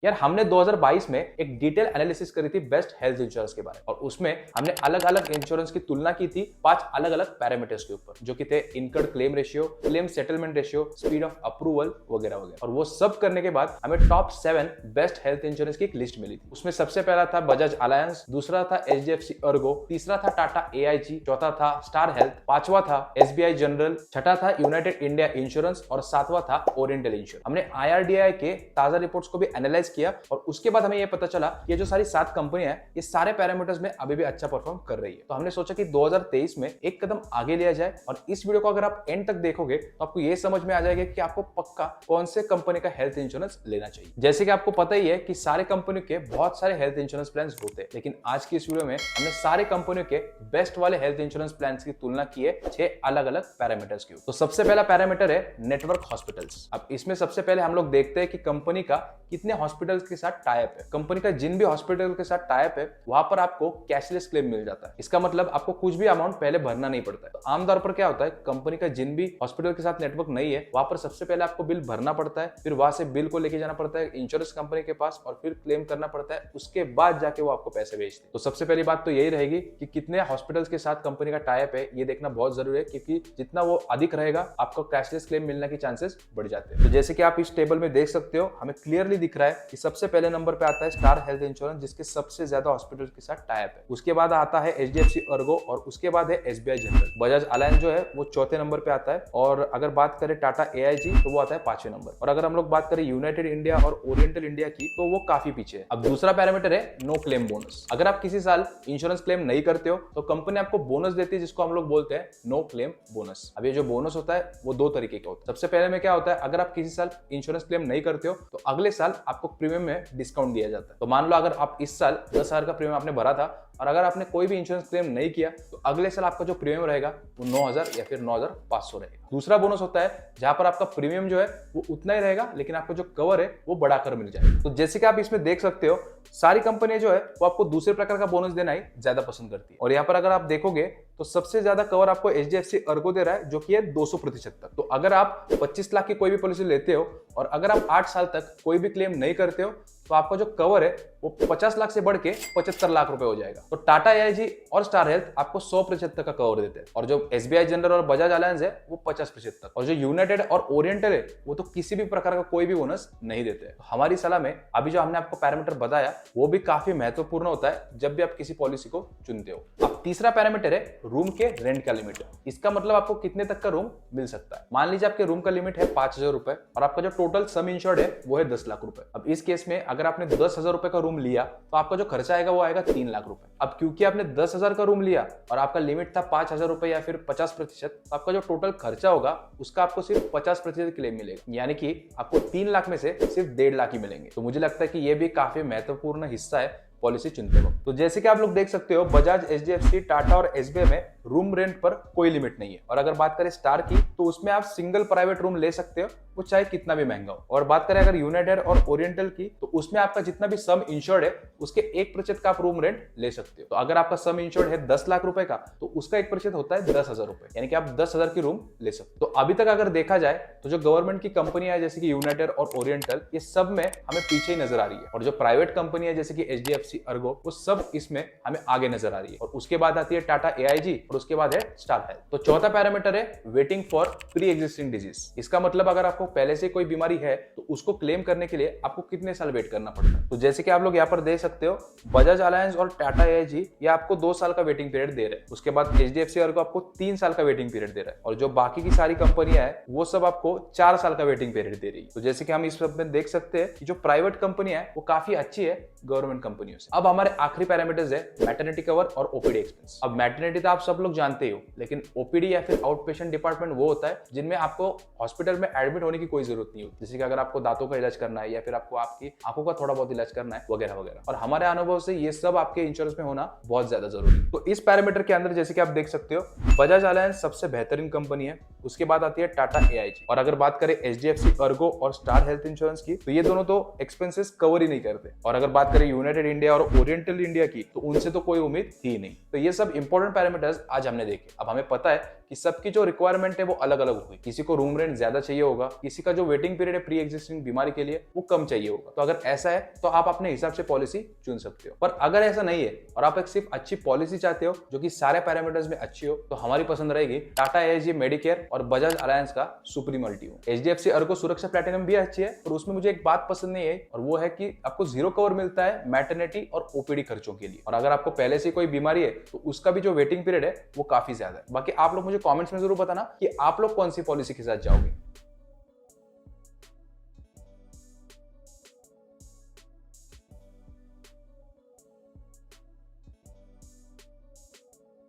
यार हमने 2022 में एक डिटेल एनालिसिस करी थी बेस्ट हेल्थ इंश्योरेंस के बारे में, और उसमें हमने अलग अलग इंश्योरेंस की तुलना की थी 5 अलग अलग पैरामीटर्स के ऊपर, जो कि थे incurred claim ratio, claim settlement ratio, speed of approval वगैरह वगैरह। और वो सब करने के बाद हमें टॉप 7 बेस्ट हेल्थ इंश्योरेंस की एक लिस्ट मिली थी। उसमें सबसे पहला था बजाज अलायंस, दूसरा था एचडीएफसी अर्गो, तीसरा था टाटा एआईजी, चौथा था स्टार हेल्थ, पांचवा था एसबीआई जनरल, छठा था यूनाइटेड इंडिया इंश्योरेंस और सातवां था ओरिएंटल इंश्योरेंस। हमने आईआरडीआई के ताजा रिपोर्ट्स को भी एनालाइज किया और उसके बाद हमें यह पता चला कि ये जो सारी 7 कंपनियां हैं ये सारे पैरामीटर्स में अभी भी अच्छा परफॉर्म कर रही है। तो हमने सोचा कि 2023 में एक कदम आगे लिया जाए, और इस वीडियो को अगर आप एंड तक देखोगे तो आपको ये समझ में आ जाएगा कि आपको पक्का कौन से कंपनी का हेल्थ इंश्योरेंस लेना चाहिए। जैसे कि आपको पता ही है कि सारे कंपनियों के बहुत सारे हेल्थ इंश्योरेंस प्लान होते हैं, लेकिन आज की इस वीडियो में हमने सारे कंपनियों के बेस्ट वाले हेल्थ इंश्योरेंस प्लान की तुलना की है 6 अलग अलग पैरामीटर्स की। तो सबसे पहला पैरामीटर है नेटवर्क हॉस्पिटल्स। अब इसमें सबसे पहले हम लोग देखते हैं कि कंपनी का कितने हॉस्पिटल्स के साथ टाई अप है। कंपनी का जिन भी हॉस्पिटल के साथ टाई अप है वहां पर आपको कैशलेस क्लेम मिल जाता है। इसका मतलब आपको कुछ भी अमाउंट पहले भरना नहीं पड़ता है। तो आमतौर पर क्या होता है, कंपनी का जिन भी हॉस्पिटल के साथ नेटवर्क नहीं है वहां पर सबसे पहले आपको बिल भरना पड़ता है, फिर वहां से बिल को लेके जाना पड़ता है इंश्योरेंस कंपनी के पास और फिर क्लेम करना पड़ता है, उसके बाद जाके वो आपको पैसे भेजते हैं। तो सबसे पहली बात तो यही रहेगी कि कितने हॉस्पिटल्स के साथ कंपनी का टाई अप है ये देखना बहुत जरूरी है, क्योंकि जितना वो अधिक रहेगा आपको कैशलेस क्लेम मिलने के चांसेस बढ़ जाते हैं। तो जैसे कि आप इस टेबल में देख सकते हो, हमें क्लियरली दिख रहा है कि सबसे पहले नंबर पे आता है स्टार हेल्थ इंश्योरेंस, जिसके सबसे ज्यादा हॉस्पिटल के साथ टाई अप है। उसके बाद आता है एचडीएफसी अर्गो और उसके बाद है एसबीआई जनरल। बजाज अलायंस जो है वो चौथे नंबर पे आता है, और अगर बात करें टाटा एआईजी तो वो आता है 5वें नंबर। और अगर हम लोग बात करें यूनाइटेड इंडिया और ओरिएंटल इंडिया की तो वो काफी पीछे है। अब दूसरा पैरामीटर है नो क्लेम बोनस। अगर आप किसी साल इंश्योरेंस क्लेम नहीं करते हो तो कंपनी आपको बोनस देती है, जिसको हम लोग बोलते हैं नो क्लेम बोनस। अब ये जो बोनस होता है वो 2 तरीके का होता है। सबसे पहले में क्या होता है, अगर आप किसी साल इंश्योरेंस क्लेम नहीं करते हो तो अगले साल आपको प्रीमियम में डिस्काउंट दिया जाता है। तो मान लो अगर आप इस साल 10,000 का प्रीमियम आपने भरा था और अगर आपने कोई भी इंश्योरेंस क्लेम नहीं किया तो अगले साल आपका जो प्रीमियम रहेगा वो 9,000 या फिर 9,500 रहेगा। दूसरा बोनस होता है जहां पर आपका प्रीमियम जो है वो उतना ही रहेगा, लेकिन आपको जो कवर है वो बढ़ाकर मिल जाएगा। तो जैसे कि आप इसमें देख सकते हो, सारी कंपनियां जो है वो आपको दूसरे प्रकार का बोनस देना ही ज्यादा पसंद करती है। और यहाँ पर अगर आप देखोगे तो सबसे ज्यादा कवर आपको एचडीएफसी अर्गो दे रहा है, जो कि है 200% तक। तो अगर आप 25 लाख की कोई भी पॉलिसी लेते हो और अगर आप 8 साल तक कोई भी क्लेम नहीं करते हो तो आपका जो कवर है वो 50 लाख से बढ़ के 75 लाख रुपए हो जाएगा। तो टाटा एआईजी और स्टार हेल्थ आपको 100% तक का कवर देते हैं, और जो एसबीआई जनरल और बजाज अलायंस है वो 50% तक, और जो यूनाइटेड और ओरिएंटल है वो तो किसी भी प्रकार का कोई भी बोनस नहीं देते। तो हमारी सलाह में अभी जो हमने आपको पैरामीटर बताया वो भी काफी महत्वपूर्ण होता है जब भी आप किसी पॉलिसी को चुनते हो। अब तीसरा पैरामीटर है रूम के रेंट का लिमिट। इसका मतलब आपको कितने तक का रूम मिल सकता है। मान लीजिए आपके रूम का लिमिट है 5,000 रुपए और आपका जो टोटल सम इंश्योर्ड है वो है 10 लाख रुपए। अब इस केस में अगर आपने 10,000 रुपए का रूम लिया तो आपका जो खर्चा आएगा वो आएगा 3 लाख रुपए। अब क्योंकि आपने 10,000 का रूम लिया और आपका लिमिट था 5,000 रुपए या फिर 50%, तो आपका जो टोटल खर्चा होगा उसका आपको सिर्फ 50% क्लेम मिलेगा, यानी कि आपको 3 लाख में से सिर्फ 1.5 लाख ही मिलेंगे। तो मुझे लगता है कि ये भी काफी महत्वपूर्ण हिस्सा है पॉलिसी चुनते वक्त। तो जैसे कि आप लोग देख सकते हो, बजाज, एचडीएफसी, टाटा और एसबीआई में रूम रेंट पर कोई लिमिट नहीं है। और अगर बात करें स्टार की तो उसमें आप सिंगल प्राइवेट रूम ले सकते हो, वो चाहे कितना भी महंगा हो। और बात करें अगर यूनाइटेड और ओरिएंटल की तो उसमें आपका जितना भी सम इंश्योर्ड है उसके 1% का आप रूम रेंट ले सकते हो। तो अगर आपका सम इंश्योर्ड है 10 लाख रुपए का तो उसका 1% होता है 10,000 रुपए, यानी कि आप 10,000 की रूम ले सकते हो। तो अभी तक अगर देखा जाए तो जो गवर्नमेंट की कंपनियां है जैसे कि यूनाइटेड और ओरिएंटल, ये सब में हमें पीछे ही नजर आ रही है, और जो प्राइवेट कंपनी है जैसे कि एचडीएफसी अर्गो वो सब इसमें हमें आगे नजर आ रही है। और उसके बाद आती है टाटा एआईजी और उसके बाद है स्टार हेल्थ। तो चौथा पैरामीटर है waiting for pre existing disease. इसका मतलब अगर आपको पहले से कोई बीमारी है तो उसको क्लेम करने के लिए आपको कितने साल वेट करना पड़ता है। तो जैसे कि आप लोग यहाँ पर देख सकते हो, बजाज अलायंस और टाटा एआईजी ये आपको 2 साल का वेटिंग पीरियड दे रहे हैं। उसके बाद एचडीएफसी अर्गो आपको 3 साल का वेटिंग पीरियड दे रहा है, और जो बाकी की सारी कंपनियां है वो सब आपको 4 साल का वेटिंग पीरियड दे रही है। तो जैसे कि हम इस सब में देख सकते हैं कि जो प्राइवेट कंपनियां है वो काफी अच्छी है गवर्नमेंट कंपनियों से। अब हमारे आखिरी पैरामीटर्स है मैटरनिटी कवर और ओपीडी एक्सपेंस। अब मैटरनिटी तो आप सब लोग जानते ही हो, लेकिन ओपीडी या फिर आउट पेशेंट डिपार्टमेंट वो होता है जिनमें आपको हॉस्पिटल में एडमिट होने की कोई जरूरत नहीं होती। जैसे कि अगर आपको दांतों का इलाज करना है या फिर आपको आपकी आंखों का थोड़ा बहुत इलाज करना है वगैरह वगैरह, और हमारे अनुभव से ये सब आपके इंश्योरेंस में होना बहुत ज्यादा जरूरी है। तो इस पैरामीटर के अंदर जैसे कि आप देख सकते हो, बजाज अलायंस सबसे बेहतरीन कंपनी है, उसके बाद आती है टाटा एआईजी, और अगर बात करें एचडीएफसी अर्गो और स्टार हेल्थ इंश्योरेंस की तो ये दोनों तो एक्सपेंसेस कवर ही नहीं करते। और अगर बात करें यूनाइटेड इंडिया और ओरिएंटल इंडिया की तो उनसे तो कोई उम्मीद ही नहीं। तो ये सब इंपॉर्टेंट पैरामीटर्स आज हमने देखे। अब हमें पता है कि सबकी जो रिक्वायरमेंट है वो अलग अलग हुई। किसी को रूम रेंट ज्यादा चाहिए होगा, किसी का जो वेटिंग पीरियड है प्री एग्जिस्टिंग बीमारी के लिए वो कम चाहिए होगा। तो अगर ऐसा है तो आप अपने हिसाब से पॉलिसी चुन सकते हो। पर अगर ऐसा नहीं है और आप एक सिर्फ अच्छी पॉलिसी चाहते हो जो कि सारे पैरामीटर्स में अच्छी हो, तो हमारी पसंद रहेगी टाटा AIG मेडिकेयर और बजाज अलायंस का सुप्रीम अल्टीओ। HDFC अर्को सुरक्षा प्लैटिनम भी अच्छी है, और उसमें मुझे एक बात पसंद नहीं है और वो है कि आपको जीरो कवर मिलता है मैटरनिटी और OPD खर्चों के लिए। और अगर आपको पहले से कोई बीमारी है तो उसका भी जो वेटिंग पीरियड है वो काफी ज्यादा है। बाकी आप लोग मुझे कमेंट्स में जरूर बताना कि आप लोग कौन सी पॉलिसी के साथ जाओगे।